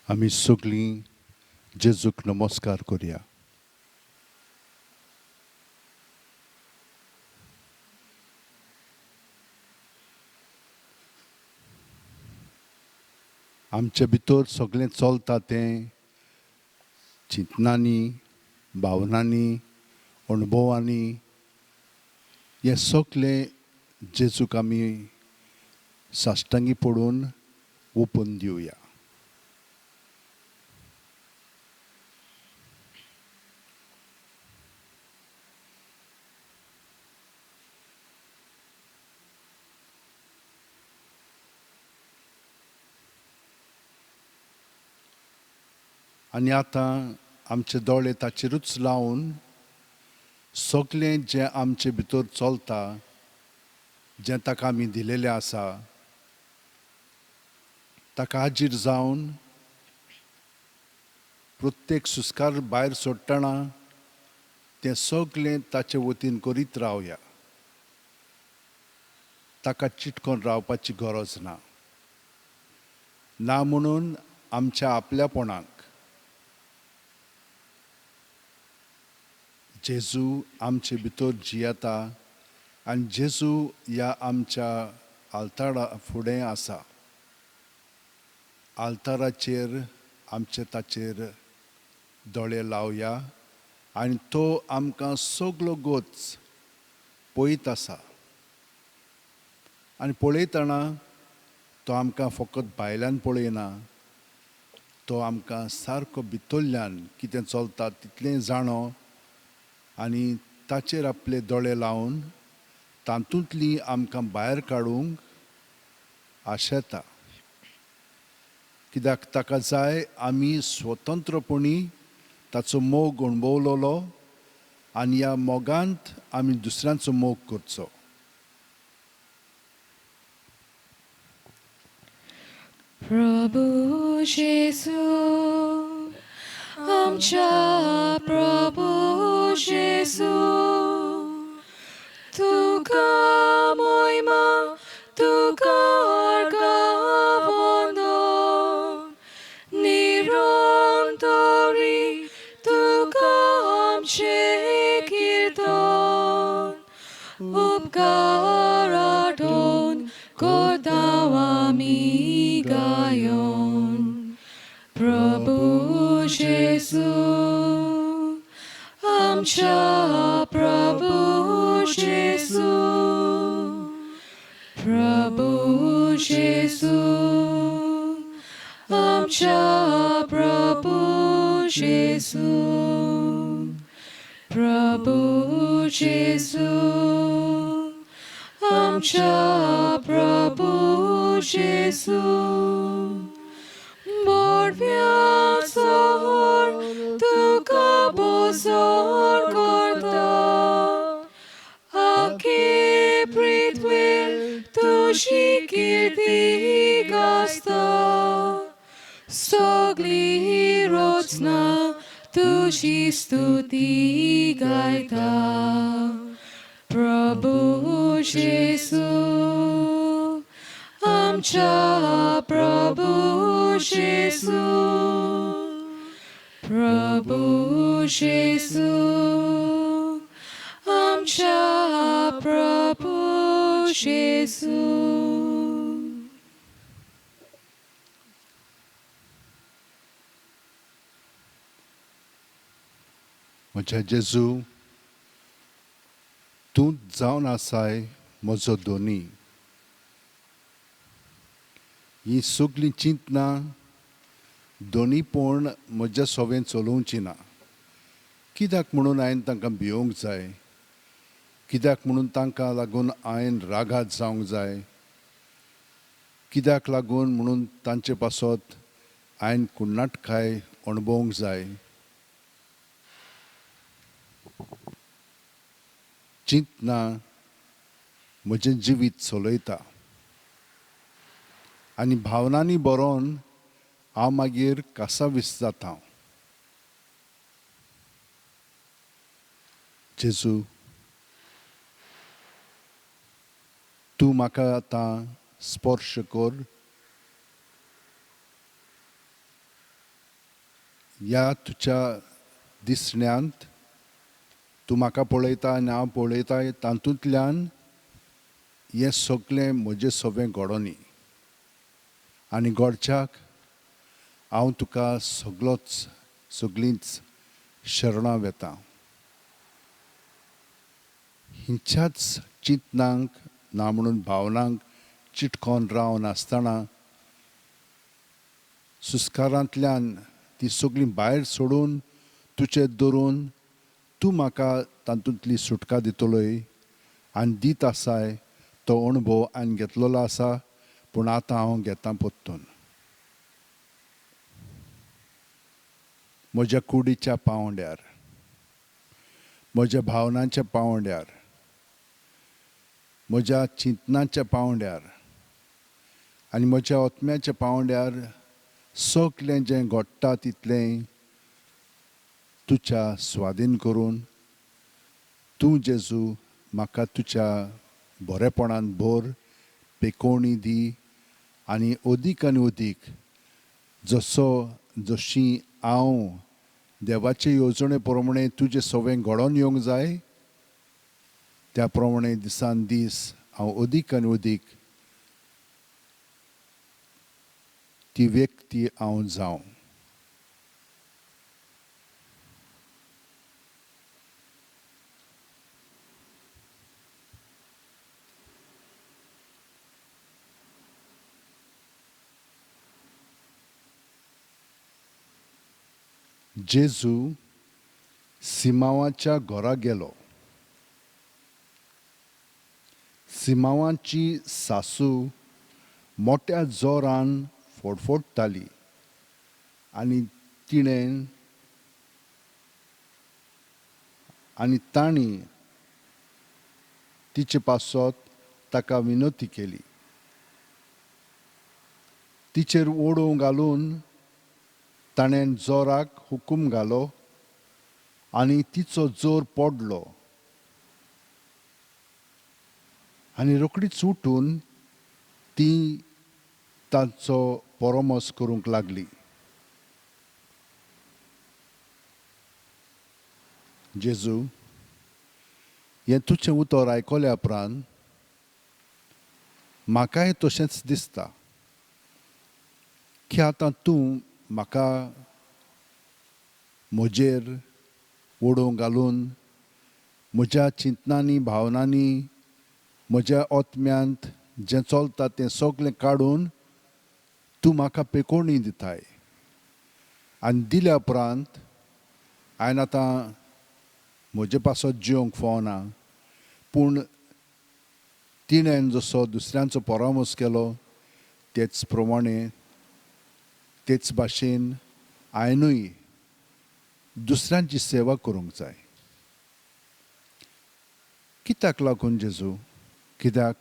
आमी सगळीं जेजूक नमस्कार करुया. आमचे भितर सगळें चलता तें चिंतनांनी, भावनांनी, अणभवांनी हें सगळें जेजूक आमी साश्टांगी पडून ओपून दिवया. आनी आतां आमचे दोळे ताचेरूच लावन सगळें जें आमचे भितर चलता, जें ताका आमी दिलेलें आसा, ताका हाजीर जावन प्रत्येक सुस्कार भायर सोडटना तें सगळें ताचे वतीन करीत रावया. ताका चिटकोन रावपाची गरज ना. ना म्हणून आमच्या आपल्यापणाक जेजू आमचे भितर जियेता आनी जेजू ह्या आमच्या आल्तारा फुडें आसा. आल्ताराचेर आमचे ताचेर दोळे लावया आनी तो आमकां सगळो गोच पळयत आसा. आनी पळयतना तो आमकां फकत भायल्यान पळयना, तो आमकां सारको भितरल्यान कितें चलता तितलें जाणो आनी ताचेर आपले दोळे लावन तातूंतली आमकां भायर काडूंक आशेता. कित्याक ताका जाय आमी स्वतंत्रपणी ताचो मोग अणभवलोलो आनी ह्या मोगांत आमी दुसऱ्यांचो मोग करचो. प्रभू जेजू, आमच्या प्रभू जेजू, तुका महिमा, तुका वंदन, निरंतरी तुका आमचे कीर्तन, उपकार आठवून करताव आमी गायन. प्रभू जेजू, आमच्या प्रभू जेजू, प्रभू जेजू, आमच्या प्रभू जेजू, प्रभू जेजू, आमच्या प्रभू जेजू, बडव्याचोर तुका बोजोर करता, आखे पृथ्वीर तुजी कीर्ती गाजता, सगळीं रचना तुजी स्तुती गायता. प्रभू जेजू, आमच्या प्रभू जेजू, प्रभू जेजू, आमच्या प्रभू जेजू. म्हज्या जेजू, तूं जावन आसाय म्हजो दोनी. ही सगळीं चिंतनां दोनीपण म्हज्या सोबेन चलोवची ना. कित्याक म्हणून हांवें तांकां भिवूंक जाय, कित्याक म्हणून तांकां लागून हांवें रागात जावंक जाय, कित्याक लागून म्हणून तांचे पासत हांवें कुण्णाटकाय अणभवूंक जाय. चिंतना म्हजें जिवीत चलयता आनी भावनांनी बरोवन हांव मागीर कासावीस जाता. जेजू, तूं म्हाका आतां स्पर्श कर ह्या तुज्या दिसण्यांत तूं म्हाका पळयता आनी हांव पळयता तातूंतल्यान हें सगळें म्हजें सवें घडोनी आनी घडच्याक हांव तुका सगळींच शरणां वेतां. हिंच्याच चिंतनांक ना म्हणून भावनांक चिटकोन रावन आसतना सुस्कारांतल्यान ती सगळीं भायर सोडून तुजेर धरून तूं म्हाका तातूंतली सुटका दितलोय आनी दीत आसाय तो अणभव हांवें घेतलेलो आसा पूण आतां हांव घेतां परतून. म्हज्या कुडीच्या पांवड्यार, म्हज्या भावनांच्या पांवड्यार, म्हज्या चिंतनाच्या पांवड्यार आनी म्हज्या आत्म्याच्या पांवड्यार सगळें जें घडटा तितलें तुज्या स्वाधीन करून तूं जेजू म्हाका तुज्या बरेपणान भर, पेकोवणी दी आनी अदीक आनी अदीक जशी हांव देवाचे येवजणे प्रमाणे तुजें सवें घडोवन येवंक जाय त्या प्रमाणे दिसान दीस हांव अदीक आनी अदीक ती व्यक्ती हांव जावं. जेजू सिमांवाच्या घरा गेलो. सिमांवाची सासू मोठ्या जोरान फडफडटाली आनी तांणी तिचे पासत ताका विनंती केली. तिचेर ओडो घालून ताणें जोराक हुकूम घालो आनी तिचो जोर पडलो आनी रोखडीच उठून ती तांचो परमोस करूंक लागली. जेजू, हें तुजें उतर आयकल्या उपरांत म्हाकाय तशेंच दिसता की आतां तूं म्हाका म्हजेर ओडो घालून म्हज्या चिंतनांनी भावनांनी म्हज्या आत्म्यांत जें चलता तें सगळें काडून तूं म्हाका पेकोवणी दिताय आनी दिल्या उपरांत हांवें आतां म्हजे पासत जिवंक फावना पूण तिणें जसो दुसऱ्यांचो परामोस केलो तेच प्रमाणे तेच भाशेन हांवेंनूय दुसऱ्यांची सेवा करूंक जाय. कित्याक लागून जेजू? कित्याक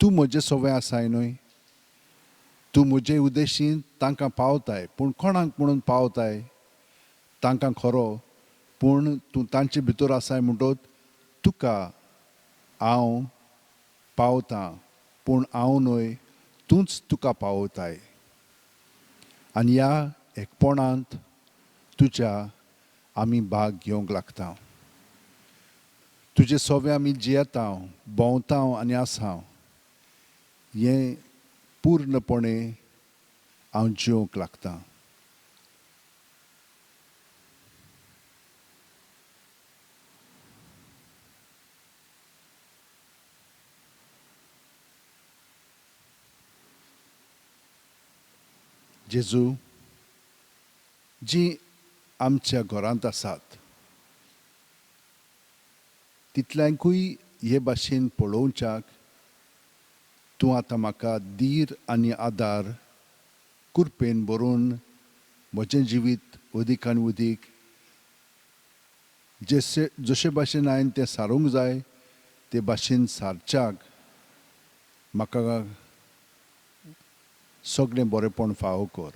तूं म्हजें सवें आसाय न्हय. तूं म्हजे उद्देशीन तांकां पावताय पूण कोणाक म्हणून पावताय तांकां खरो पूण तूं तांचे भितर आसाय म्हणटच तुका हांव पावतां पूण हांव न्हय तूंच तुका पावताय. आनी ह्या एकपणांत तुज्या आमी भाग घेवंक लागता. तुजें सवें आमी जियेता भोंवता आनी आसा हें पूर्णपणे हांव जिवंक लागतां. जेजू, जीं आमच्या घरांत आसात तितल्यांकूय हे भाशेन पळोवच्याक तूं आतां म्हाका धीर आनी आदार कुरपेन भरून म्हजें जिवीत अदीक आनी अदीक जशे भाशेन हांवें तें सारूंक जाय ते भाशेन सारच्याक म्हाका सगळें बरेंपण फावो कर.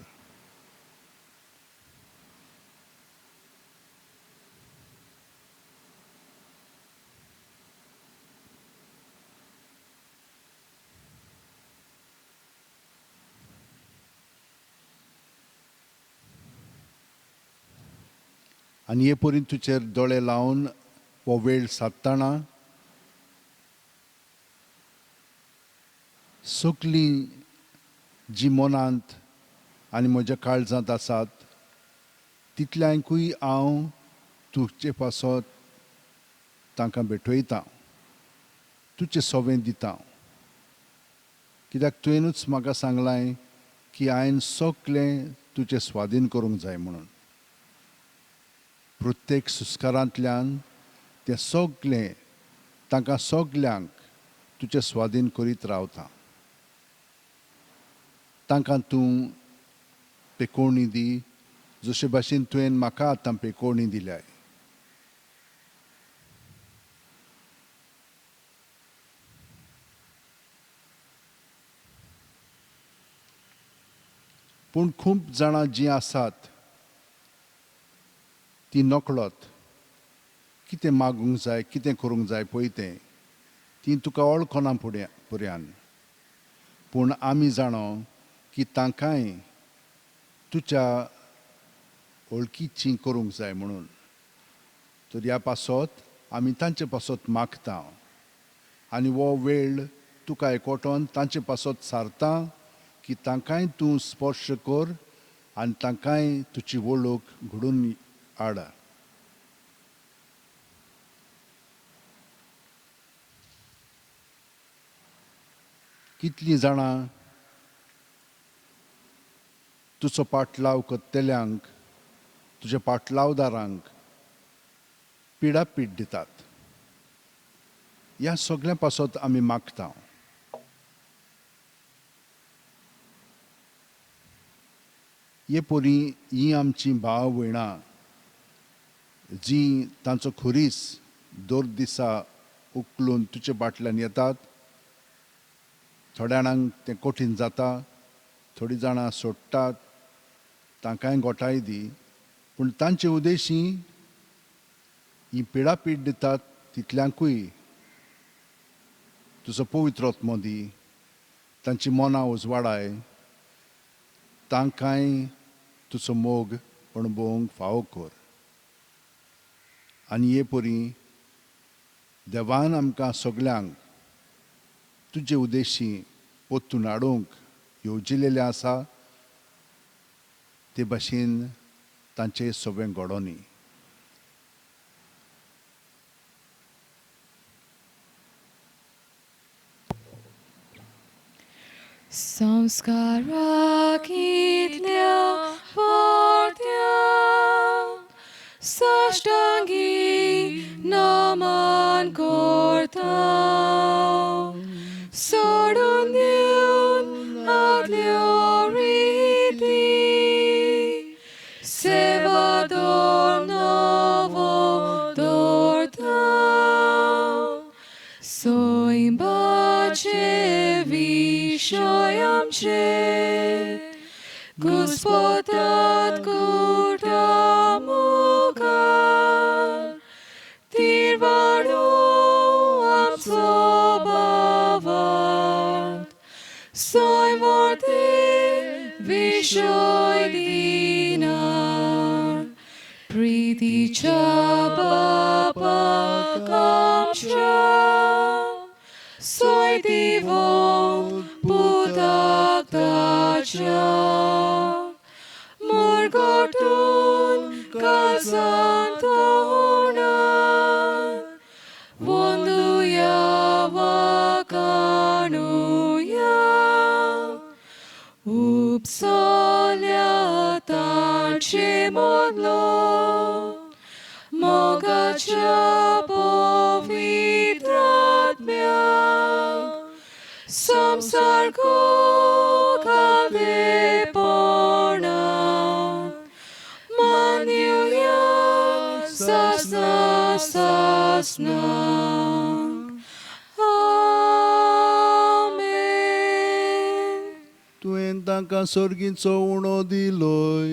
आनी हे परी तुजेर दोळे लावन हो वेळ साधतना सगलीं जी मनांत आनी म्हज्या काळजांत आसात तितल्यांकूय हांव तुजे पासत तांकां भेटयतां, तुजें सोवें दितां. कित्याक तुवेंनूच म्हाका सांगलां की हांवें सगलें तुजें स्वाधीन करूंक जाय म्हणून. प्रत्येक सुस्कारांतल्यान तें सगलें तांकां सगल्यांक तुजें स्वाधीन करीत रावता. तांकां तूं पेकोवणी दी जशे भाशेन तुवें म्हाका आतां पेकोवणी दिल्याय. पूण खूब जाणां जीं आसात ती नकळत कितें मागूंक जाय, कितें करूंक जाय पळय तें ती तुका वळखना फुड्यान. पूण आमी जाणो की तांकांय तुज्या वळखीचीं करूंक जाय म्हणून. तर ह्या पासत आमी तांचे पासत मागता आनी हो वेळ तुका एकवटोन तांचे पासत सारता की तांकांय तूं स्पर्श कर आनी तांकांय तुजी वळख घडून हाड. कितलीं जाणां तुजो पाटलाव करतल्यांक, तुज्या पाटलावदारांक पिडापीड दितात. ह्या सगळ्या पासत आमी मागता. हे परी हीं आमचीं भाव भयणां जीं तांचो खुरीस दर दिसा उखलून तुजे बाटल्यान येतात. थोड्या जाणांक तें कठीण जाता, थोडीं जाणां सोडटात, तांकांय गोठाय दी. पूण तांचे उद्देशी ही पिडापीड दितात तितल्यांकूय तुजो पवित्र आत्मो दी, तांची मनां उजवाडाय, तांकांय तुजो मोग अणभवूंक फावो कर. आनी हे परी देवान आमकां सगल्यांक तुजे उद्देशी परतून हाडूंक येवजिल्लें आसा ते भाशेन तांचें सगळें घडोनी. संस्काराक इतल्या परत्या साष्टांगी नमन करता. सोडून दिवन आदल्यो रिती सेवादोर नवो दवरता. Soimbace विषय आमचे Gospodat kurta मुखार तिरवाडो आमचो भावात सोयमोर्ते विषय दिनार प्रीतीच्या बापाक आमच्या soy divo putak tacia morgotun kazantona vonduya vakanuya upsalya tace modlo mogacha povitratmya samsarko kaldeporna manyuya sasna sasna. Amen. तुवें तांकां सर्गीचो उणो दिलोय.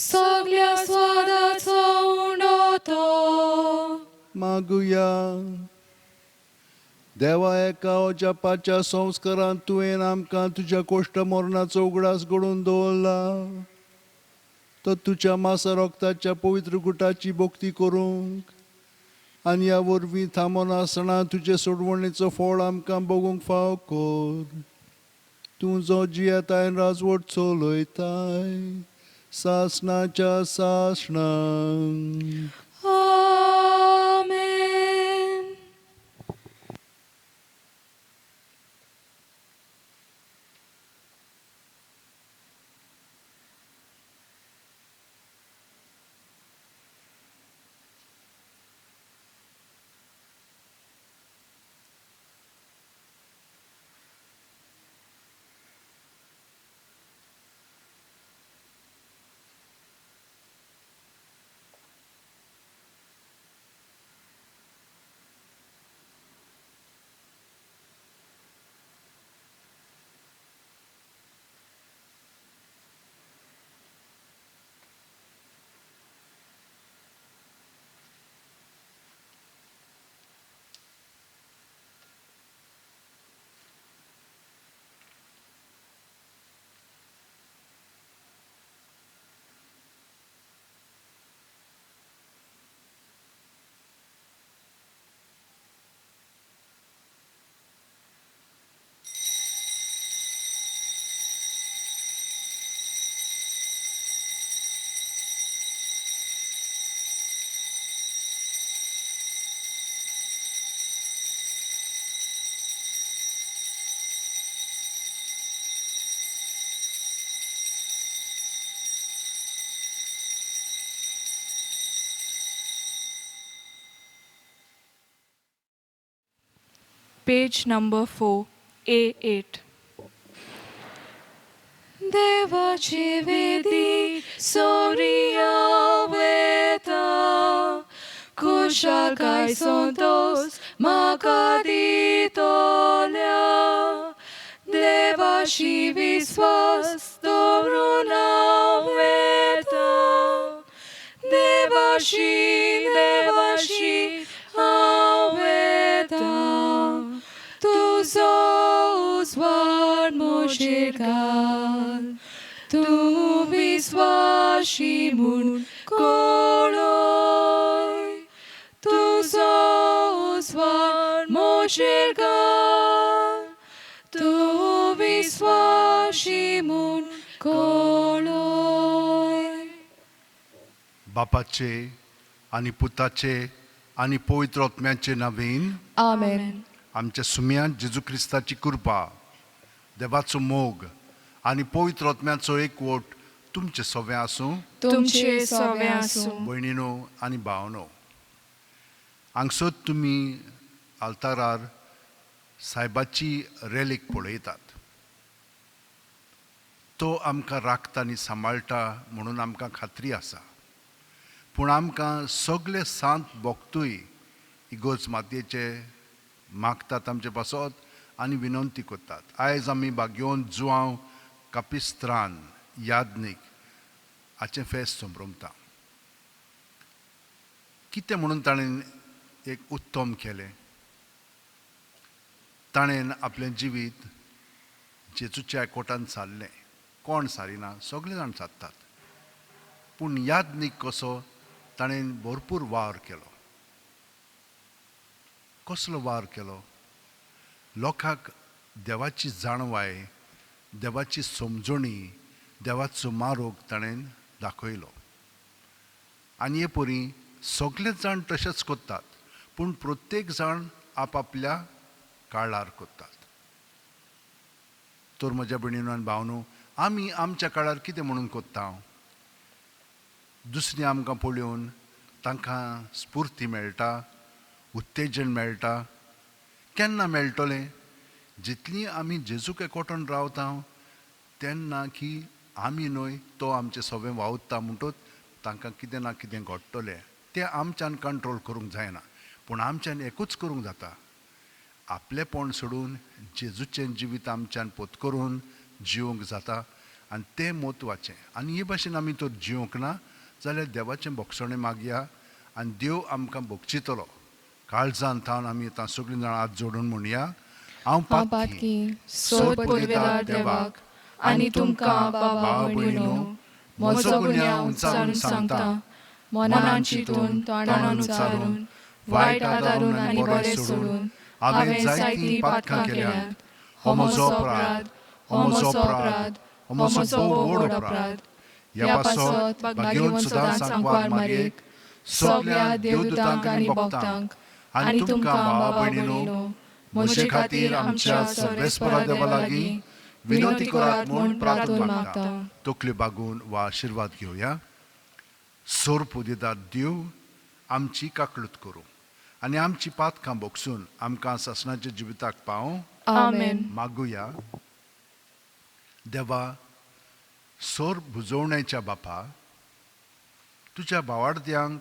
Soglia swadaco unoto. मागुया. देवा एका जपाच्या संस्कारांत तुवें आमकां तुज्या कोश्ट मरणाचो उगडास घडोवन दवरला. तो तुझ्या मासा रोगताच्या पवित्र गुटाची भोक्ती करूंक आनी ह्या वरवीं थांबोन आसतना तुजे सोडवणेचो फळ आमकां भोगूंक फाव कर. तूं जो जियेताय राजवट चलयताय सासणाच्या सासणांक. Amen. Page number 4, A8. देवाची वेदी सोरिया वेता खुशाल काय संतोष म्हाका दितोल्या देवाशी विश्वास दवरून हांव वेता देवाशी हांव वेता तुजो उजवाड म्हजेर घाल तूं विस्वाशी म्हूण कळय तुजो उजवाड म्हजेर घाल तूं विस्वाशी म्हूण कळय. बापाचे आनी पुताचे आनी पवित्र आत्म्याचे नांवेन आमेन. आमच्या सुम्यांत जेजू क्रिस्ताची कृपा देवाचो मोग आनी पवित्र आत्म्याचो एकवट तुमचे सगळे आसूं. तुमचे सगळे आसूं. भयणीनो आनी भावनो, हांगसर तुमी आल्तारार सायबाची रेलीक पळयतात. तो आमकां राखता आनी सांबाळटा म्हणून आमकां खात्री आसा. पूण आमकां सगळे सांत भोगतूय इगोज मातयेचे मागतात आमचे पासत आनी विनंती करतात. आयज आमी बागेवन जुवांव कापिस्त्रान यादनीक हाचें फेस्त संभ्रमता. कितें म्हणून ताणें एक उत्तम केलें. ताणें आपलें जिवीत जेजूच्या एकवटान सारलें. कोण सारिना, सगळे जाण सारतात. पूण यादनीक कसो ताणें भरपूर वार केलो. कसलो वार केलो? लोकांक देवाची जाणवाय, देवाची समजणी, देवाचो मार्ग ताणें दाखयलो. आनी हे परी सगळेच जाण तशेंच करतात, पूण प्रत्येक जाण आपआपल्या काळार करतात. तर म्हज्या भयणीनो आनी भावनो, आमी आमच्या काळार कितें म्हणून करता? दुसरीं आमकां पळोवन तांकां स्फूर्ती मेळटा, उत्तेजन मेळटा. केन्ना मेळटलें? जितलीं आमी जेजूक एकवटान रावता तेन्ना की आमी न्हय, तो आमचें सगळें वावुरता म्हणटच तांकां कितें ना कितें घडटलें. तें आमच्यान कंट्रोल करूंक जायना, पूण आमच्यान एकूच करूंक जाता. आपलेपण सोडून जेजूचें जिवीत आमच्यान पत्करून जिवंक जाता आनी तें म्हत्वाचें. आनी हे भाशेन आमी तर जिवंक ना जाल्यार देवाचें भोगसणें मागया आनी देव आमकां भोगचितलो. काळजान थावन आमी आतां सगळीं जाणां हात जोडून म्हणया, हांव पातकी सोद पदवेदार देवाक आनी तुमकां बाबा भयणीनो म्हजो गुन्यांव उंचारून सांगता, मनान चिंतून तोंडान उच्चारून, वायट आदारून आनी बरें सोडून हांवें जायतीं पातकां केल्यात. हो म्हजो अपराध, हो म्हजो अपराध, हो म्हजो व्हड अपराध. ह्या पासत भाग्यवंत सुदां सांकवार मारयेक, सगळ्या देवदूतांक आनी भक्तांक, आनी तुमकां भावा भयणीनो, म्हजे खातीर आमच्या सर्वेस्परा देवा लागीं विनंती करात म्हूण प्रार्थना मागता. तकल्यो बागून वा आशिर्वाद घेवया. सोर्प दितात देव आमची काकळूत करूं आनी आमची पातकां बोगसून आमकां सासणाच्या जिविताक पावों. आमेन. मागुया. देवा, सोर बुजोवण्याच्या बापा, तुज्या भावार्थ्यांक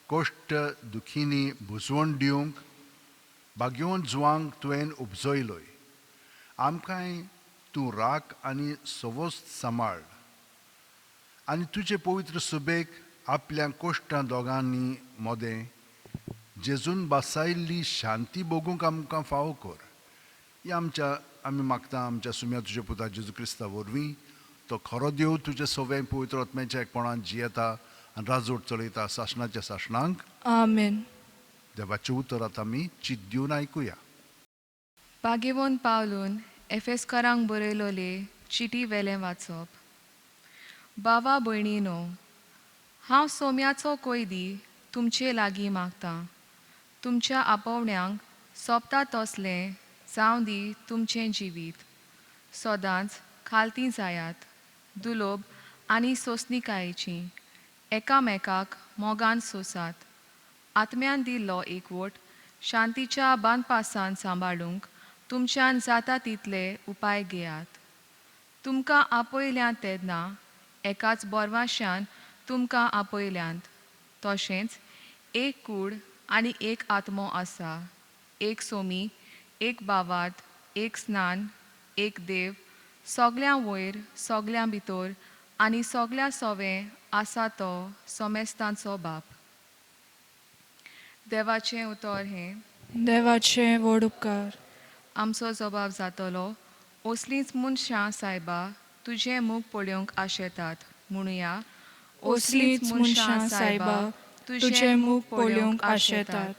कोश्ट दुखींनी बुजवण दिवंक भाग्यवंत जुवांक तुवें उपजयलोय. आमकांय तूं राख आनी सवस्त सांबाळ आनी तुजे पवित्र सुबेक आपल्या कोश्टां दोगांनी मोदें जेजून बासायल्ली शांती भोगूंक आमकां फावो कर. ही आमी मागता आमच्या सुम्या तुज्या पुता जेजू क्रिस्ता वरवीं. तो खरो देव तुजे सवे पवित्र आत्म्याच्या एकपणान जियेता आनी राजवट चलयता सासणाच्या सासणांक. आमेन. देवाचें उतर आतां आमी चित दिवन आयकुया. भाग्यवंत पावलून एफेसकारांक बरयलोले चिटी वेलें वाचप. बावा भयणीनो, हांव सोम्याचो कोयदी तुमचे लागीं मागतां. तुमच्या आपोवण्यांक सोबता तसलें जावं दी तुमचें जिवीत. सदांच खालतीं जायात, दुलोब आनी सोंसणीकायेचीं, एकामेकाक मोगान सोंसात. आत्म्यान दिल्लो एकवट शांतीच्या बांदपासान सांबाळूंक तुमच्यान जाता तितले उपाय घेयात. तुमकां आपयल्यांत तेन्ना एकाच बोरवाश्यान तुमकां आपयल्यांत. तशेंच एक कूड आनी एक आत्मो आसा, एक सोमी, एक बावाद, एक स्नान, एक देव, सगळ्यां वयर, सगळ्यां भितर आनी सगळ्या सोवें आसा तो सोमेस्तांचो बाप. देवाचें उतर हें. देवाचे व्हड उपकार. आमचो जबाब जातलो, असलींच मनशां सायबा तुजें मूग पळोवंक आशेतात. म्हणुया, असलींच मनशां सायबा तुजें मूग पळोवंक आशेतात.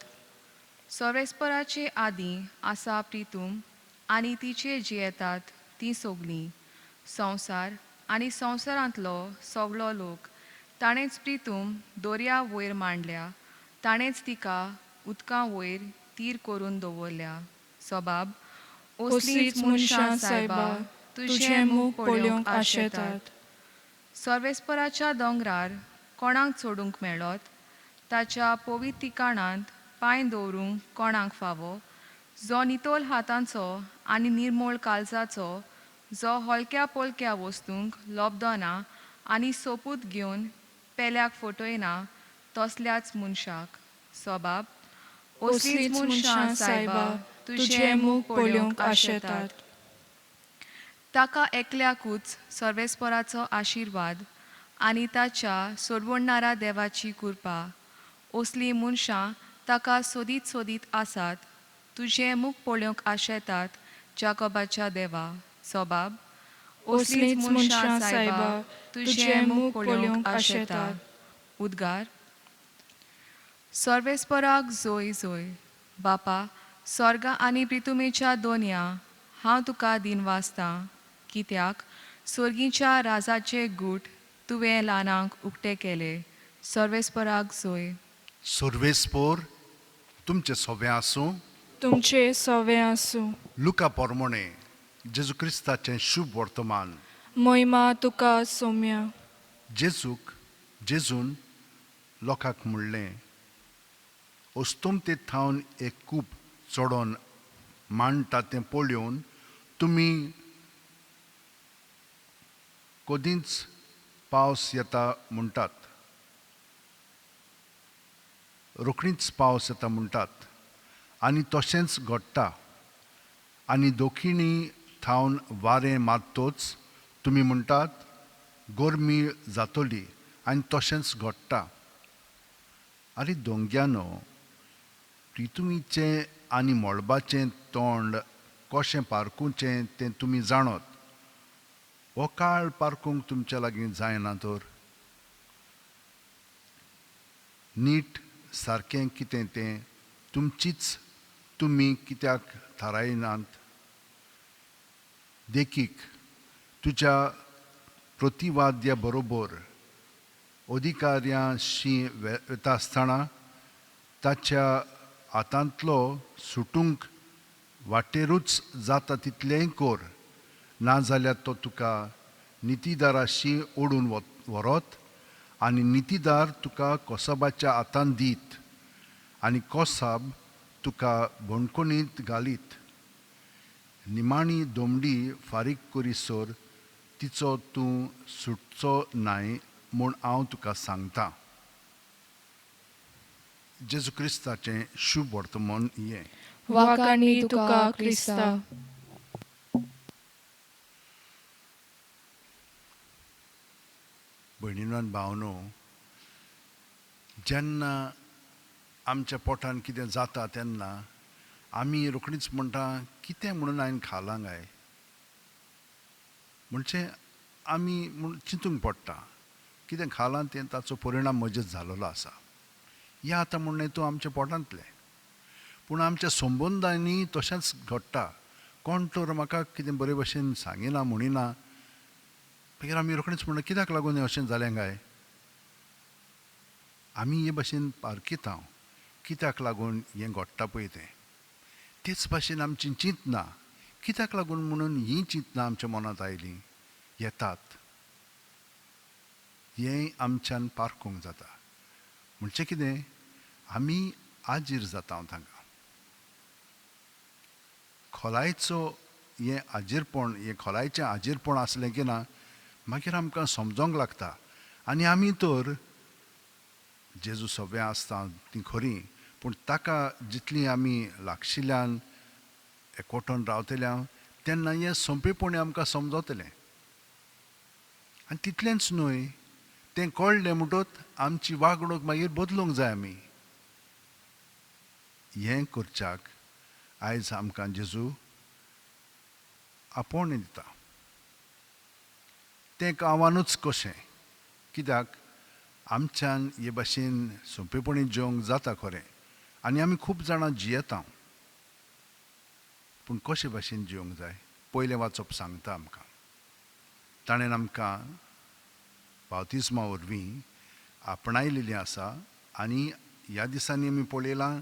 सर्वेस्पराचे आदीं आसा प्रितूम आनी तिचे जियेतात तीं सगळीं. संवसार आनी संवसारांतलो सगळो लोक ताणेंच प्रितूम दोर्या वयर मांडल्या. ताणेंच तिका उदकां वयर तीर करून दवरल्या. सबाब, असलींच मनशां सायबा तुजें मूग पळोवंक आशेतात. सर्वेस्पराच्या दोंगरार कोणाक चडूंक मेळत, ताच्या पवित्र ठिकाणांत पांय दवरूंक कोणाक फावो, जो नितोल हातांचो आनी निर्मळ काळजाचो, जो हलक्या पोलक्या वस्तूंक लोबदना आनी सोपूत घेवन पेल्याक फटयना, तसल्याच मनशाक. सबाब, असलींच मनशां सायबा तुजें मूग पळोवंक आशेतात. ताका एकल्याकूच सर्वेस्पराचो आशिर्वाद आनी ताच्या सोडवणाऱ्या देवाची कृपा. असलीं मनशां ताका सोदीत सोदीत आसात. तुजें मूग पळोवंक आशेतात जाकोबाच्या देवा. सबाब, असलींच मनशां सायबा तुजें मूग पळोवंक आशेतात. उद्गार. सर्वेस्पराक जोय जोय. बापा, स्वर्ग आनी प्रितुमेच्या दोनया हांव तुका दिनवासतां, कित्याक स्वर्गीच्या राजाचे गूट तुवें ल्हानांक उक्ते केले. सर्वेस्पराक जोय. सर्वेस्पोर तुमचे सोबें आसूं. तुमचे सोवें आसूं. लुका पोरमोणे जेजू क्रिस्ताचें शुभ वर्तमान. महिमा तुका सोम्या. जेजून लोकांक म्हणलें, ओस्तोम ते थावन एक कूप चोडोन मांडटा तें पळोवन तुमी कदींच पावस येता म्हणटात, रोखडींच पावस येता म्हणटात आनी तशेंच घडटा. आनी दोखीणी थावन वारें मारतोच तुमी म्हणटात, गरमी जातली आनी तशेंच घडटा. आरे दोंग्यानो, प्रितुमीचें आनी मळबाचें तोंड कशें पारकुचें तें तुमी जाणत. हो काळ पारकूंक तुमच्या लागीं जायना तर नीट सारकें कितें तें तुमचीच तुमी कित्याक थारायनात देखीक तुज्या प्रतिवाद्या बरोबर अधिकाऱ्यांशी वेता आसतना ताच्या हातांतलो सुटूंक वाटेरूच जाता तितलेंय कर नाजाल्यार तो तुका नितीदाराशी ओडून व्हरत आनी नितीदार तुका कोसाबाच्या हातांत दीत आनी कोसाब तुका बणकुणींत घालीत निमाणी दोमडी फारीक करीसर तिचो तूं सुटचो न्हय म्हूण हांव तुका सांगतां. जेजू क्रिस्ताचें शुभ वर्तमान हें. वाकाणी तुका क्रिस्ता. भयणीनो आनी भावनो, जेन्ना आमच्या पोटान कितें जाता तेन्ना आमी रोखडीच म्हणटा कितें म्हणून हांवें खालां काय म्हणचे आमी म्हूण चिंतूंक पडटा कितें खालां तें ताचो परिणाम म्हजेर जालोलो आसा हें आतां म्हणणें तूं आमच्या पोटांतलें पूण आमच्या संबंदांनी तशेंच घडटा कोण तर म्हाका कितें बरे भशेन सांगिना म्हणिना मागीर आमी रोखडीच म्हणटा कित्याक लागून हें अशें जालें काय आमी हे भाशेन पारखिता कित्याक लागून हें घडटा पळय तें तेच भाशेन आमची चिंतना कित्याक लागून म्हणून हीं चिंतना आमच्या मनांत आयलीं येतात हें आमच्यान पारखूंक जाता म्हणचे कितें आमी आजीर जाता तांकां खोलायचो हें आजीरपण हें खोलायचें आजीरपण आसलें की ना मागीर आमकां समजोंक लागता आनी आमी तर जेजू सगळें आसता ती खरी पूण ताका जितली आमी लागशिल्ल्यान एकवटून रावतल्या तेन्ना हें सोंपेपणी आमकां समजतलें आनी तितलेंच न्हय तें कळ्ळें म्हणटच आमची वागणूक मागीर बदलूंक जाय आमी हें करच्याक आयज आमकां जेजू आपोवणें दिता तें एक आव्हानूच कशें कित्याक आमच्यान हे भाशेन सोंपेपणी जिवंक जाता खरें आनी आमी खूब जाणां जियेता पूण कशे भाशेन जिवंक जाय पयलें वाचप सांगता आमकां ताणें आमकां बावतिस्मा वरवीं आपणायलेलीं आसा आनी ह्या दिसांनी आमी पळयलां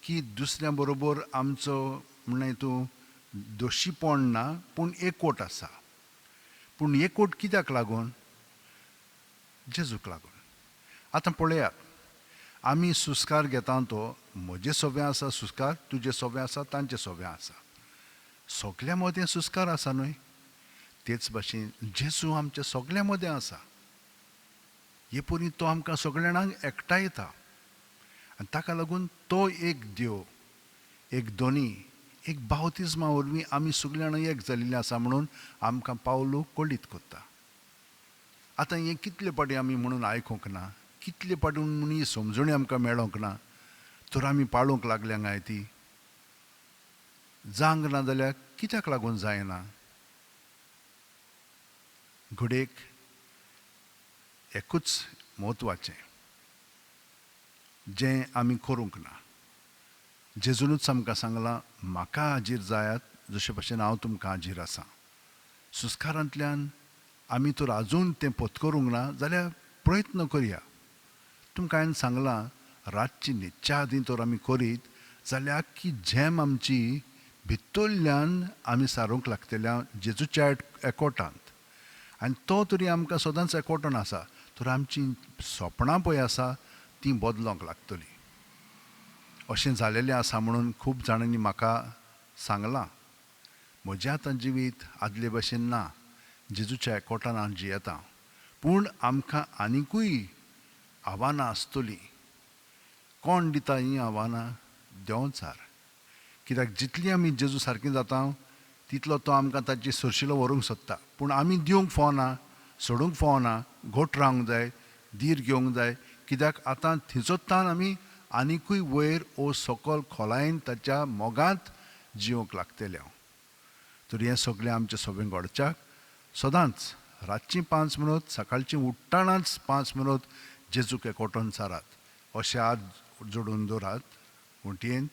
की दुसऱ्या बरोबर आमचो म्हणलें तूं दोशीपण ना पूण एकवट आसा पूण एकवट कित्याक लागून जेजूक लागून आतां पळयात आमी सुस्कार घेता तो म्हजें सवें आसा सुस्कार तुजें सवें आसा तांचें सवें आसा सगल्या मदें सुस्कार आसा न्हय तेच भाशेन जेजू आमच्या सगल्या मदें आसा हे परी तो आमकां सगळ्या जाणांक एकठांयता आनी ताका लागून तो एक देव एक दोनी एक बावतिस्मा वरवीं आमी सगळीं जाणां एक जाल्लीं आसा म्हणून आमकां पावलू कोडीत करता आतां हें कितले पाटी आमी म्हणून आयकूंक ना कितले पाटी म्हणून ही समजणी आमकां मेळोंक ना तर आमी पाळूंक लागल्या काय ती जांक ना जाल्यार कित्याक लागून जायना घडयेक एकूच म्हत्वाचें जें आमी करूंक ना जेजूनच आमकां सांगलां म्हाका हाजीर जायात जशे भशेन हांव तुमकां हाजीर आसां सुस्कारांतल्यान आमी तर आजून तें पत्करूंक ना जाल्यार प्रयत्न करया तुमकां हांवें सांगलां रातची न्हिदच्या आदीं तर आमी करीत जाल्यार आख्खी झेम आमची भितरल्यान आमी सारूंक लागतल्या जेजूच्या एकवटांत आनी तो तरी आमकां सदांच एकवटून आसा तर आमची सपनां पळय आसा तीं बदलोंक लागतलीं अशें जालेलें आसा म्हणून खूब जाणांनी म्हाका सांगलां म्हजें आतां जिवीत आदले भशेन ना जेजूच्या एकवटान हांव जियेतां पूण आमकां आनिकूय आव्हानां आसतलीं कोण दिता हीं आव्हानां देंवचार कित्याक जितलीं आमी जेजू सारकीं जाता तितलो तो आमकां ताची सरशिलो व्हरूंक सोदता पूण आमी दिवंक फावना सोडूंक फावना घोट रावंक जाय धीर घेवंक जाय कित्याक आतां थिंचोत्तान आमी आनिकूय वयर ओ सकयल खोलायेन ताच्या मोगांत जिवंक लागतले तर हें सगळें आमचें सगळें घडच्याक सदांच रातची 5 मिनट सकाळची उठ्ठाणाच 5 मिनट जेजूक एकवटून सारात अशें आज जोडून दवरात उंटयेंत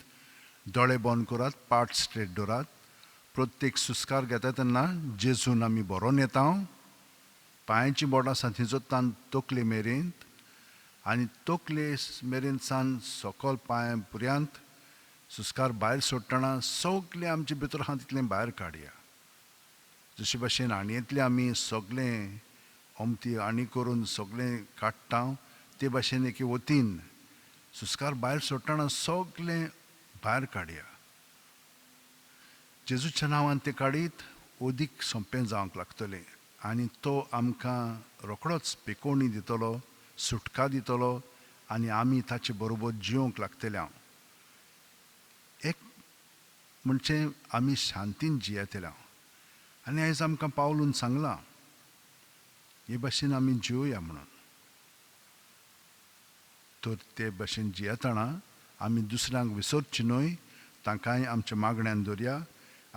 दोळे बंद करात पाट स्ट्रेट दवरात प्रत्येक सुस्कार घेता तेन्ना जेजून आमी बरोवन येता पांयाची बोटां साथीचो तान तकले मेरेन आनी तकले मेरेन सान सकल पांय पर्यंत सुस्कार भायर सोडटना सगळें आमचे भितर आहा तितलें भायर काडया जशे भाशेन आणयेंतलें आमी सगळें अमती आणी करून सगळें काडटा ते भाशेन एके वतीन सुस्कार भायर सोडटना सगळें भायर काडया जेजूच्या नांवान तें काडीत ओदीक सोंपें जावंक लागतलें आनी तो आमकां रोखडोच पेकोवणी दितलो सुटका दितलो आनी आमी ताचे बरोबर जिवंक लागतले एक म्हणजे आमी शांतीन जियेतले आनी आयज आमकां पावलून सांगलां हे भाशेन आमी जिवया म्हणून तर ते भाशेन जियेतना आमी दुसऱ्यांक विसरची न्हय तांकांय आमच्या मागण्यांत दवरया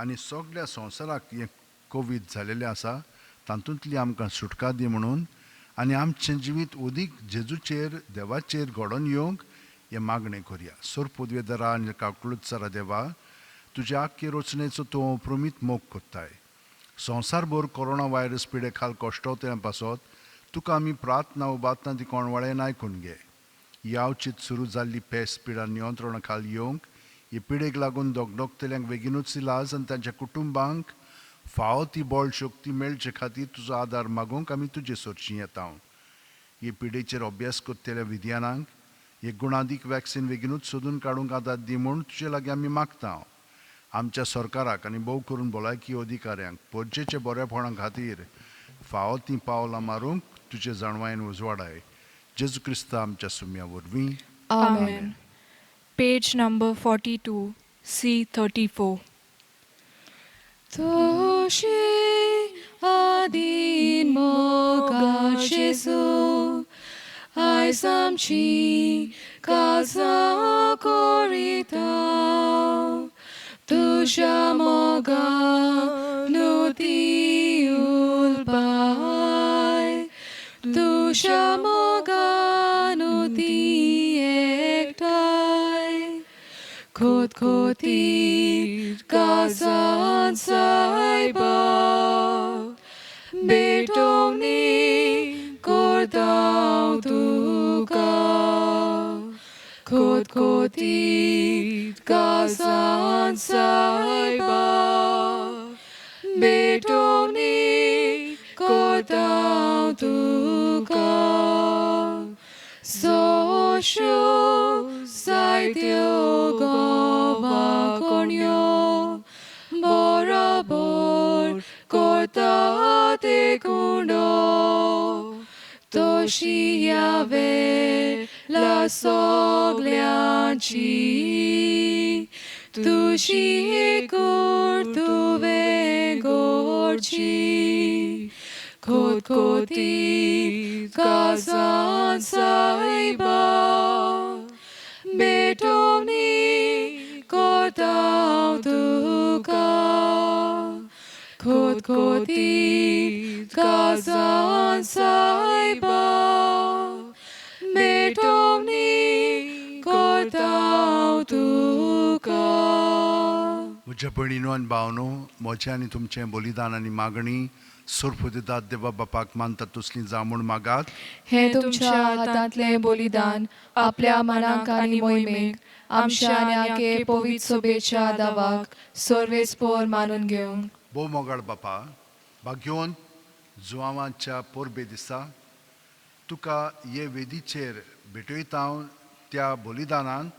आनी सगळ्या संवसाराक हें कोवीड जालेलें आसा तातूंतली आमकां सुटका दी म्हणून आनी आमचें जिवीत ओदीक जेजूचेर देवाचेर घडोवन येवंक हे मागणें करया सोर पदवेदरा आनी काकुळुत्सरा देवा तुज्या आख्खे रचनेचो तूं अप्रमीत मोग कोत्ताय संवसारभर कोरोना व्हायरस पिडे खाल कश्टवतल्या पासत तुका आमी प्रार्थना उबातना ती कोणवाळेन आयकून घे यावचीत सुरू जाल्ली पेस पिडा नियंत्रणा खाल येवंक हे पिडेक लागून दोगदोगतल्यांक बेगीनूच इलाज आनी तांच्या कुटुंबांक फावो ती बळ शक्ती मेळचे खातीर तुजो आदार मागूंक आमी तुजे सोरचीं येता हे पिडेचेर अभ्यास करतल्या विद्यानांक हे गुणादीक वॅक्सीन बेगीनूच सोदून काडूंक आदार दी म्हूण तुजे लागीं आमी मागता आमच्या सरकाराक आनी भोव करून भलायकी अधिकाऱ्यांक परजेच्या बरेपणा खातीर फावो ती पावलां मारूंक तुजे जाणवायेन उजवाडाय जेजू क्रिस्ता आमच्या सुम्या वरवीं Amen. Page number 42, C34. Toshi adin moga Jesu ai samchi kaza korita Tusha moga nuti ulbai Tusha moga nuti ektai Kot kotir kazan saiba Betoni kordau tuka Kot kotir kazan saiba Betoni kordau tuka Sosho saityo gova konyo Borabor korta te kundo Toshi yave la soglianci Tushi kurtu vegorci Kot kotit kazan saiba Betoni kotau tuka Kot kotit kazan saiba Betoni kotau tuka म्हज्या भयणीनो आनी भावनो म्हजें आनी तुमचें बलिदान आनी मागणी सुरफुदिदात देवा बापाक मानता तसली जावं म्हूण मागात हे तुमच्या हातांतले बलिदान आपल्या मनाक आनी मोहिमेक आमच्या न्याके पवित्र सोबेच्या दावाक सर्वेस्पोर मानून घेवंक भोव मोगाळ बापा भाग्योन जुवांवाच्या पोरबे दिसा तुका हे वेदीचेर भेटयता त्या बलिदानांत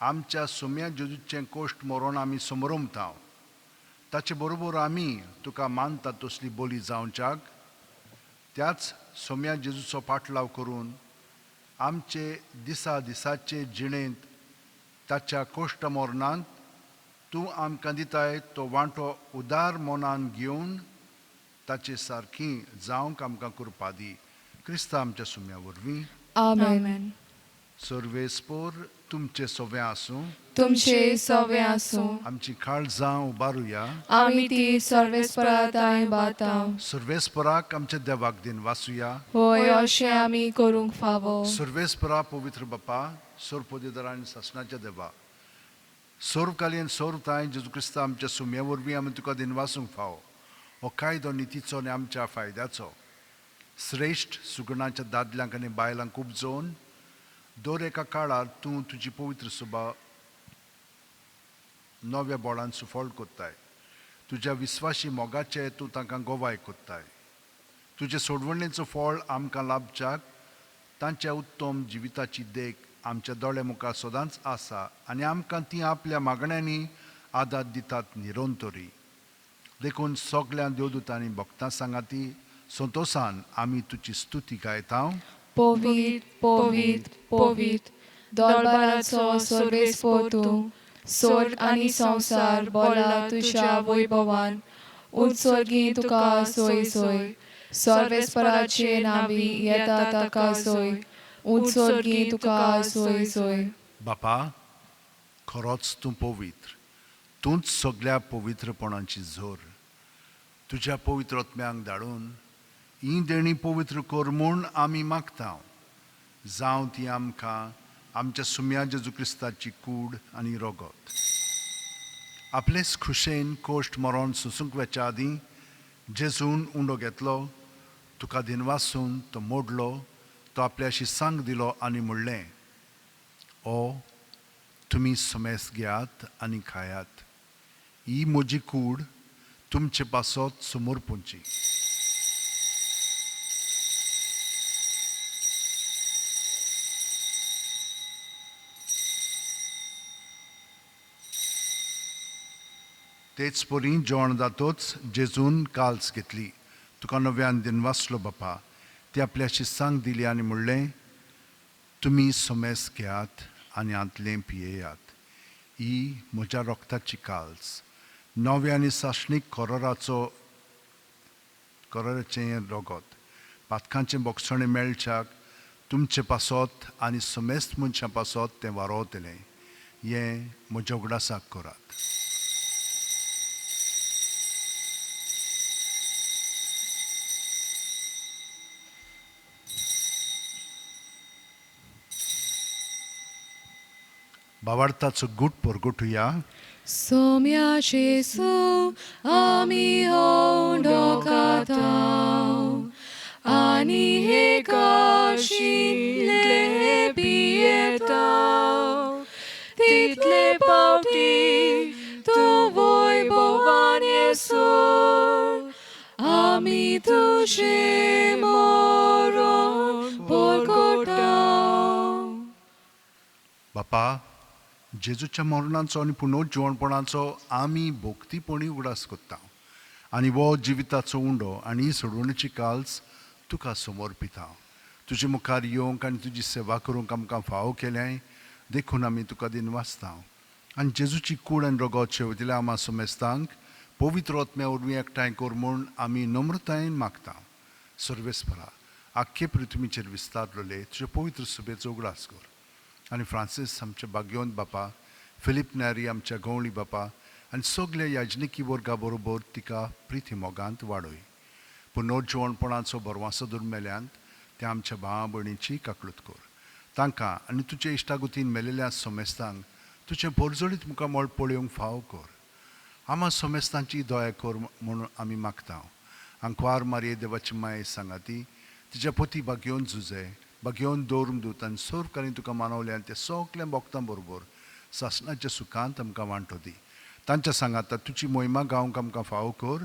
आमच्या सोम्या जेजूचें कोश्ट मरोन आमी समरमता ताचे बरोबर आमी तुका मानता तसली बोली जावच्याक त्याच सोम्या जेजूचो पाटलाव करून आमचे दिसा दिसाचे जिणेंत ताच्या कोश्ट मरणांत तूं आमकां दिताय तो वांटो उदार मनान घेवन ताचे सारकी जावंक आमकां करपा दी क्रिस्ता आमच्या सुम्या वरवीं Amen. सर्वेस्पोर तुमचे सोवे आसूं तुमचे सवे आसूं आमची काळजां उबारुया आमी ती सर्वेस्पराताय बाताव सर्वेस्पराक आमच्या देवाक दिन वासुया होय अशें आमी करूंक फावो सर्वेस्परा पवित्र बापा सोरपोदेदार आनी सासणाच्या देवा सोरकालीन सोरताय जेजू क्रिस्ता आमच्या सुम्या वरवीं आमी तुका दिन वासूंक फावो हो कायदो नितीचो आनी आमच्या फायद्याचो श्रेश्ठ सुगणाच्या दादल्यांक आनी बायलांक उपजोवन दर एका काळार तूं तुजी पवित्र सुबा नव्या बोळान सुफोळ कोत्ताय तुज्या विस्वाशी मोगाचे तूं तांकां गोवाय कोत्ताय तुजे सोडवणेचो फळ आमकां लाभच्याक तांच्या उत्तम जिविताची देख आमच्या दोळे मुखार सदांच आसा आनी आमकां ती आपल्या मागण्यांनी आदार दितात निरोंतोरी देखून सगळ्या देवदूतांनी भक्तां सांगाती संतोषान आमी तुजी स्तुती गायता पोवीत पोवीत पोवीत दरबाराचो सर्वेस्पो तूं स्वर्ग आनी संवसार बोला तुज्या वैभवान उत्सर्गी तुका सोय सोय सर्वेस्पराचे नावी येता ताका सोय उत्सर्गी तुका सोय सोय बापा खरोच तूं पवित्र तूंच सगळ्या पवित्रपणाची झोर तुज्या पवित्र आत्म्यांक धाडून ही देणी पवित्र कर म्हूण आमी मागता जावं ती आमकां आमच्या सुम्या जेजू क्रिस्ताची कूड आनी रोगत आपलेच खुशेन कोश्ट मरोन सुसूंक वेच्या आदीं जेजून उंडो घेतलो तुका दिनवासून तो मोडलो तो आपल्याशी सांग दिलो आनी म्हणलें ओ तुमी समेस घेयात आनी खायात ही म्हजी कूड तुमचे पासत समोर पोंची तेच परी जेवण जातोच जेजून काल्स घेतली तुका नव्यान दिनवासलो बापा ती आपल्याशी सांग दिली आनी म्हणलें तुमी समेस घेयात आनी आंतलें पियेयात ही म्हज्या रोगताची काल्स नव्या आनी साशणीक करोराचें रोगत पातकांचें बोगसणें मेळच्याक तुमचे पासत आनी समेस्त मनशां पासत तें वारोतलें हें म्हज्या उगडासाक करात भावार्थाचो गूट परगोटुया सोम्या जेसू आमी होंडो काताव आनी हे काशिले पियेताव तितले पावटी तूं वैभवान येसू आमी तुजे मरण परगोटाव बापा जेजूच्या मरणाचो आनी पुनर्जीवणपणाचो आमी भोक्तीपणी उगडास कोत्ता आनी वो जिविताचो उंडो आनी ही सोडवणेची काल्स तुका समर्पिता तुजे मुखार येवंक आनी तुजी सेवा करूंक आमकां फाव केलें देखून आमी तुका दिन वाचता आनी जेजूची कूड आनी रोगत शेवटिल्या आमा समेस्तांक पवित्र आत्म्या वरवीं एकठांय कर म्हूण आमी नम्रतायेन मागता सर्वेस्परा आख्खे पृथ्वीचेर विस्तारलोले तुजे पवित्र सुबेचो उगडास कर आनी फ्रांसीस आमचे भाग्यवंत बापा फिलीप नॅरी आमच्या गवळी बापा आनी सगळ्या याजनिकी वर्गा बरोबर तिका प्रिती मोगांत वाडय पुनर्जीवणपणाचो बरवासो दुर्मेल्यांत ते आमच्या भावा भयणीची काकळूत कर तांकां आनी तुजे इश्टागुतीन मेलेल्या समेस्तांक तुजें भरजडीत मुखार मोळ पळोवंक फाव कर आमा समेस्तांची दया कर म्हूण आमी मागता आंकवार मारये देवाची माये सांगाती तिच्या पती भाग्यवंत जुजे भाग्यवंत दौरमदूत आनी सोरकारीन तुका मानवले आनी ते सगळ्या भक्तां बरोबर सासणाच्या सुखांत आमकां वांटो दी तांच्या सांगाता तुजी मोहिमा गावंक आमकां फाव कर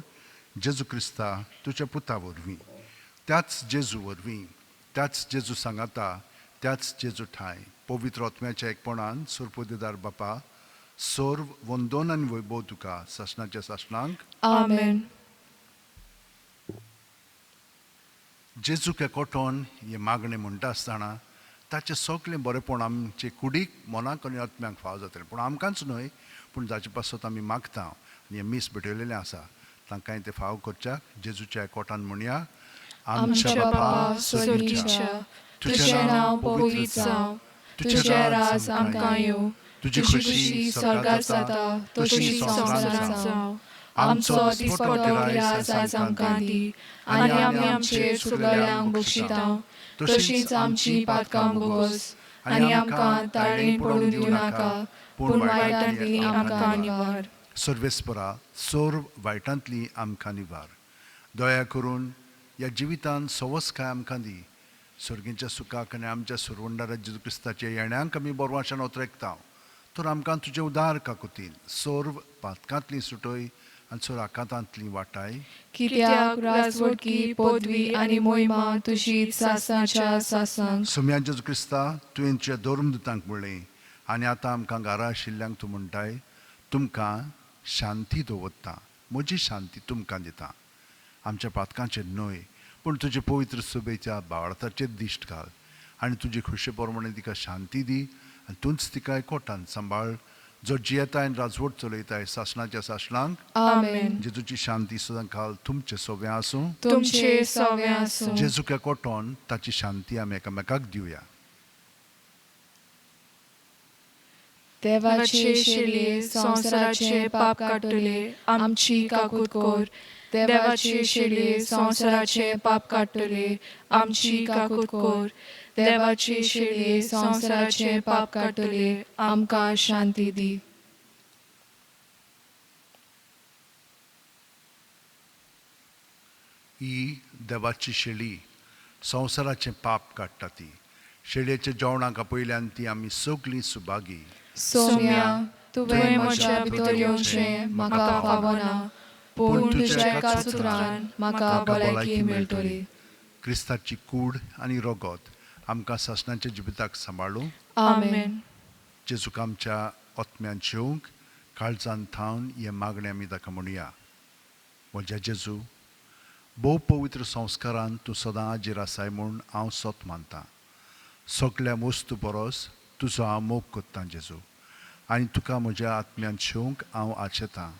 जेजू क्रिस्ता तुज्या पुता वरवीं त्याच जेजू वरवीं त्याच जेजू सांगाता त्याच जेजू ठाय पवित्र आत्म्याच्या एकपणान सोरपोदेदार बापा सोर्व वंदन आनी वैभव तुका सासणाच्या सासणांक आमेन जेजूक एकवटोन हे मागणें म्हणटा आसतना ताचें सगळें बरेंपण आमचे कुडीक मनाक आनी आत्म्यांक फाव जातलें पूण आमकांच न्हय पूण जाचे पासत आमी मागता आनी हे मीस भेटयलेलें आसा तांकांय ते फाव करच्याक जेजूच्या एकवटान म्हणया आमच्या बापा स्वर्गीच्या तुजें नांव पवित्र जावं तुजें राज आमकां येवं तुजी तुझी खुशी खुशी स्वर्गात स्वर्गात जाता जाता तशी तशी संवसारांत संवसारांत जावं. जावं. आमचो आमचो दिसपटो दिसपटो गिराय आज आमकां दी, आनी आनी आमी आमी आमचेर आमचेर चुकलेल्यांक बक्षितांव. तशींच आमची पातकां भोगोस, आनी आमकां ताळणेन पडून दिवं नाका, पूण वायटांतली आमकां निवार. सर्वेस्परा सोर वायटांतली आमकां निवार. दया करून ह्या जिवितांत सवस काय आमकां दी. सर्गीच्या सुखाक आनी आमच्या सुरवंडारा जेजू क्रिस्ताच्या येण्याक आमी बोरवाशान उतरेकता. तर आमकां तुजें उदार काकुतीन सोर्व पातकांतली सुटय आनी सोर आकांतांतली वाटाय. कित्याक राजवटकी पदवी आनी मोहिमा तुजीच सासणाच्या सासणांक. सुम्या जेजू क्रिस्ता तुवें तुज्या धर्मदुतांक म्हणलें आनी आतां आमकां घरा आशिल्ल्यांक तूं म्हणटाय, तुमकां शांती दवरता, म्हजी शांती तुमकां दिता. आमच्या पातकांचेर न्हय, पूण तुजे पवित्र सुबेच्या बाळाताचेर दिश्ट घाल आनी तुजी खुशे प्रमाणे तिका शांती दी आनी तूंच तिका एकवटान सांबाळ, जो जियेताय आनी राजवट चलयताय सासणाच्या सासणांक. आमेन. जेजूची शांती सदां काल तुमचे सोबे आसूं. तुमचे सवे आसूं. जेजूक एकवटोन ताची शांती आमी एकामेकाक दिवया. देवाचे शेले संवसाराचे पाप काडटले आमची काकूत कोर. देवाचे शेले संवसाराचे पाप काडटले आमची काकूत कोर. देवाचे शेले संवसाराचे पाप काडटले आमकां शांती दी. ही देवाची शेळी संवसाराचें पाप काडटा ती. शेळयेच्या जेवणाक पयल्यान ती आमी सगळीं सुभागी. सोम्या, तुवें म्हज्या भितर येवचें म्हाका फावना, पूण तुज्या एका सुत्रान म्हाका भलायकी मेळटली. क्रिस्ताची कूड आनी रगत आमकां सासणाच्या जिविताक सांबाळूं. आमेन. जेजूक आमच्या आत्म्यान जेवंक काळजान थावन हे मागणें आमी ताका म्हणुया. म्हज्या जेजू, भोव पवित्र संस्कारान तूं सदां हाजीर आसाय म्हूण हांव सोत मानतां. सगळ्या वस्तू परस तुजो हांव मोग कोत्तां जेजू, आनी तुका म्हज्या आत्म्यान जेवंक हांव आशेतां.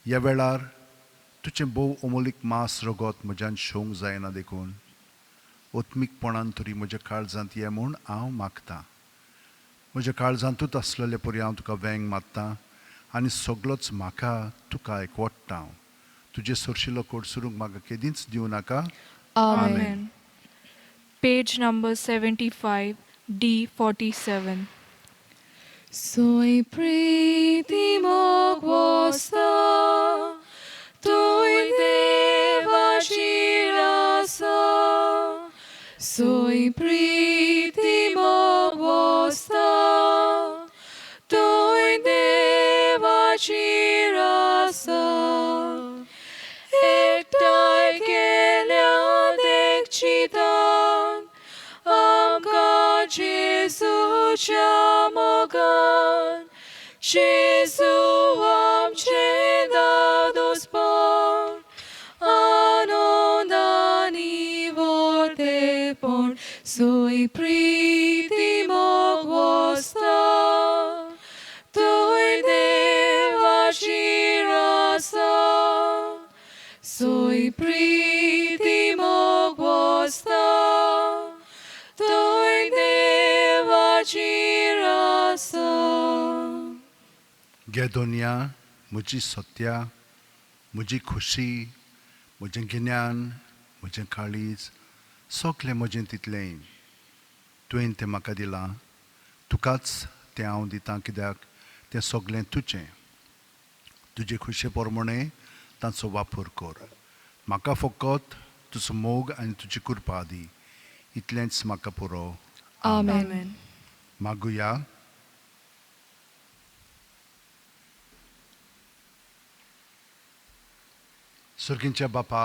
ह्या वेळार तुजें भोव अमोलीक मांस रगत म्हज्यान जेवंक जायना देखून ओत्मीकपणान तरी म्हज्या काळजांत ये म्हूण हांव मागतां. म्हज्या काळजांतूच आसलेले परी हांव तुका वेंग मात्तां आनी सगळोच म्हाका तुका एकवट्टा. तुजे सरशिल्लो कोड सुरूंक म्हाका केदींच दिवं नाका. आमेन. Page number 75, D47. Soy pritimog vosta, Tui devaci rasa. Soy pritimog vosta, Tui devaci rasa. Ektai keliadek citan, Amka Jesu mogan, Jesu amce dadus pon, Anondani vorte pon, Sui pritimog vosta, Tui devaci rasa. Sui pritimog vosta, Tui devaci rasa. गे दोनिया, म्हजी सत्या, म्हजी खुशी, म्हजें गिन्यान, म्हजें काळीज, सगळें म्हजें तितलें तुवें तें म्हाका दिलां. तुकाच तें हांव दितां, कित्याक तें सगळें तुजें. तुजे खुशे प्रमाणे ताचो वापर कर. म्हाका फकत तुजो मोग आनी तुजी कृपा दी. इतलेंच म्हाका पुरो. Amen. मागुया. सुर्गींच्या बापा,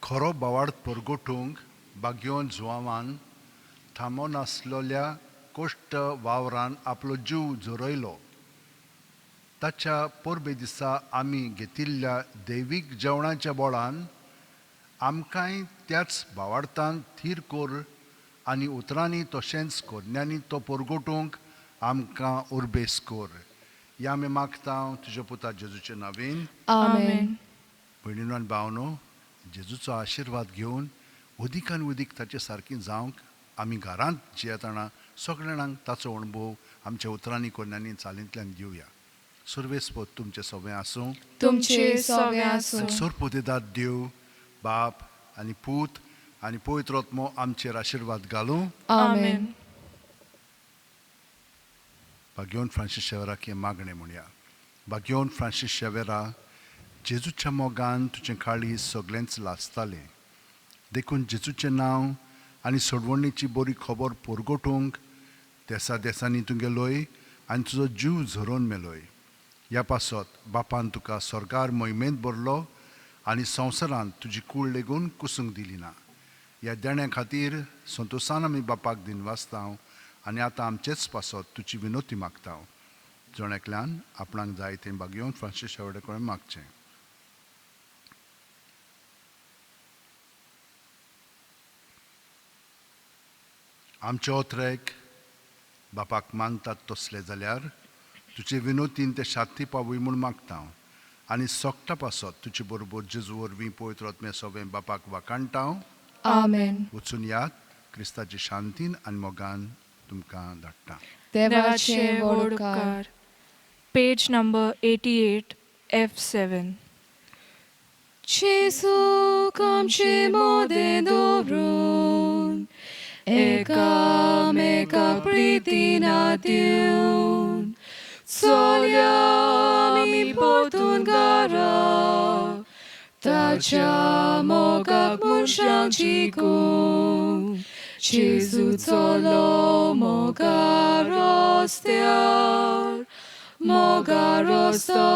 खरो बावार्थ परगोटूंक बागयोन जुवामान थांबो नासलेल्या कोश्ट वावरान आपलो जीव जोरयलो. ताच्या परबे दिसा आमी घेतिल्ल्या दैवीक जेवणाच्या बोळान आमकांय त्याच भावार्थान थीर कोर आनी उतरांनी तशेंच कोन्यांनी तो परगोटूंक आमकां उर्बेस कोर. या आमी मागता तुज्या पुता जेजूच्या नांवेन. Amen. भयणीनो आनी भावनो, जेजूचो आशिर्वाद घेवन उदीक आनी उदीक ताचे सारकीं जावंक आमी घरांत जियेतना सगळ्यांक ताचो अणभव आमच्या उतरांनी कोन्यांनी चालींतल्यान दिवया. सर्वेस्पद तुमचे सगळें आसूं. तुमचे सवे आसूं. सोरपोतेदाद देव बाप आनी पूत आनी पवित्र आत्मो आमचेर आशिर्वाद घालूं. आमेन. भाग्यवन फ्रांसीस शेवेराक हें मागणें म्हणया. भाग्यवन फ्रांसीस शेवेरा, जेजूच्या मोगान तुजें काळीज सगळेंच लासतालें. देखून जेजूचें नांव आनी सोडवणेची बरी खबर परगटूंक देसा देसांनी तूं गेलोय आनी तुजो जीव झरोवन मेलोय. ह्या पासत बापान तुका स्वर्गार मोहिमेंत भरलो आनी संवसारांत तुजी कूड लेगून कुसूंक दिली ना. ह्या देण्या खातीर संतोशान आमी बापाक दिनवासता आनी आतां आमचेच पासत तुजी विनोती मागता. जोण आपणाक जाय तें भाग्यवन फ्रांसीस शेवेडे कडेन मागचें. आमचे ओत्रेक बापाक मानतात तसले जाल्यार तुजे विनोतीन ते शांती पावूय म्हूण मागता आनी सोगटा पासत तुजे बरोबर जेजू वरवीं पवित्र आत्मे सवें बापाक वाकाणटा. आमेन. वचून याद क्रिस्ताची शांतीन आनी मोगान तुमकां धाडटा. देवाचे वडकार. Page number 88, F7. Jesu आमचे मोदे दवरून एकामेकाक प्रितीन दिवन चलया आमी परतून घरा ताच्या मोगाक मनशांक जिखून. जेजू चलो मोगा रस्त्यार मोगा रस्तो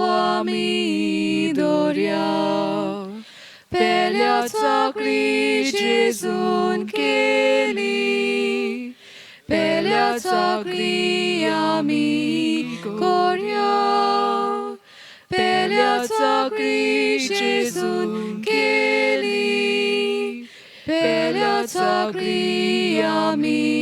आमी दोरया. पेल्या चाकरी जेजून केली पेल्या चाकरी आमी करया. पेल्या चाकरी जेजून केली पेल्या चाकरी आमी